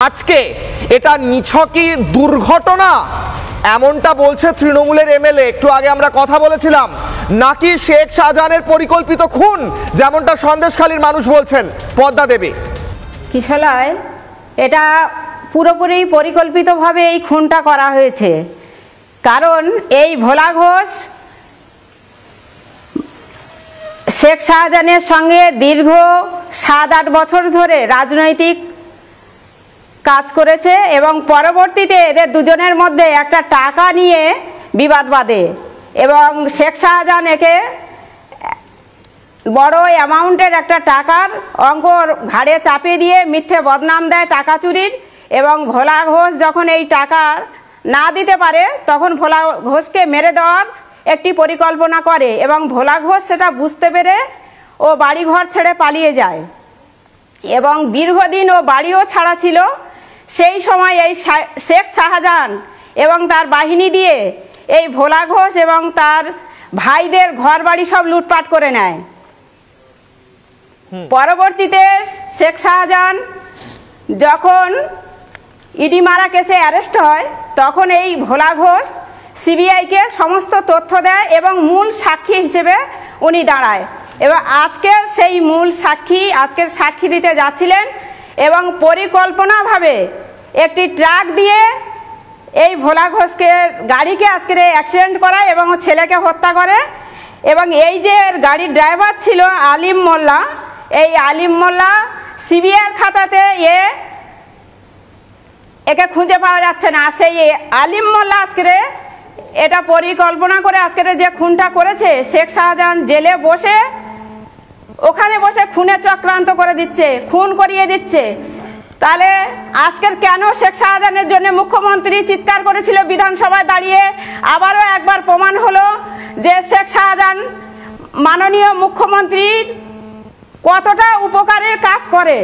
আজকে এটা নিছকই দুর্ঘটনা এমনটা বলছে তৃণমূলের এমএলএ, একটু আগে আমরা কথা বলেছিলাম, নাকি শেখ শাহজাহানের পরিকল্পিত খুন যেমনটা সন্দেশখালীর মানুষ বলছেন? পদ্মা দেবী, কিশলয়, এটা পুরোপুরি পরিকল্পিতভাবে এই খুনটা করা হয়েছে। কারণ এই ভোলা ঘোষ শেখ শাহজাহানের সঙ্গে দীর্ঘ 7-8 বছর ধরে রাজনৈতিক কাজ করেছে এবং পরবর্তীতে এদের দুজনের মধ্যে একটা টাকা নিয়ে বিবাদ বাধে এবং শেখ শাহজাহান একে বড় অ্যামাউন্টের একটা টাকার অঙ্ক ঘাড়ে চাপিয়ে দিয়ে মিথ্যে বদনাম দেয় টাকা চুরির। এবং ভোলা ঘোষ যখন এই টাকা না দিতে পারে তখন ভোলা ঘোষকে মেরে দেওয়ার একটি পরিকল্পনা করে এবং ভোলা ঘোষ সেটা বুঝতে পেরে ও বাড়িঘর ছেড়ে পালিয়ে যায় এবং দীর্ঘদিন ও বাড়িও ছাড়া ছিল। সেই সময় এই শেখ শাহজাহান এবং তার বাহিনী দিয়ে এই ভোলা ঘোষ এবং তার ভাইদের ঘর বাড়ি সব লুটপাট করে নেয়। পরবর্তীতে শেখ শাহজাহান যখন ইডি মারা কেসে অ্যারেস্ট হয় তখন এই ভোলা ঘোষ সিবিআইকে সমস্ত তথ্য দেয় এবং মূল সাক্ষী হিসেবে উনি দাঁড়ায় এবং আজকের সেই মূল সাক্ষী আজকের সাক্ষী দিতে যাচ্ছিলেন এবং পরিকল্পনাভাবে একটি ট্রাক দিয়ে এই ভোলা ঘোষকে গাড়িকে আজকের অ্যাক্সিডেন্ট করায় এবং ছেলেকে হত্যা করে। এবং এই যে গাড়ির ড্রাইভার ছিল আলিম মোল্লা, এই আলিম মোল্লা সিবিআইয়ের খাতাতে একে খুঁজে পাওয়া যাচ্ছে না। সেই আলিম মোল্লা আজকের এটা পরিকল্পনা করে আজকের যে খুনটা করেছে, শেখ শাহজাহান জেলে বসে ওখানে বসে খুনের চক্রান্ত করে দিচ্ছে, খুন করিয়ে দিচ্ছে। তাহলে আজকের কেন শেখ শাহজাহানের জন্য মুখ্যমন্ত্রী চিৎকার করেছিল বিধানসভায় দাঁড়িয়ে? আবারও একবার প্রমাণ হলো যে শেখ শাহজাহান মাননীয় মুখ্যমন্ত্রীর কতটা উপকারের কাজ করে।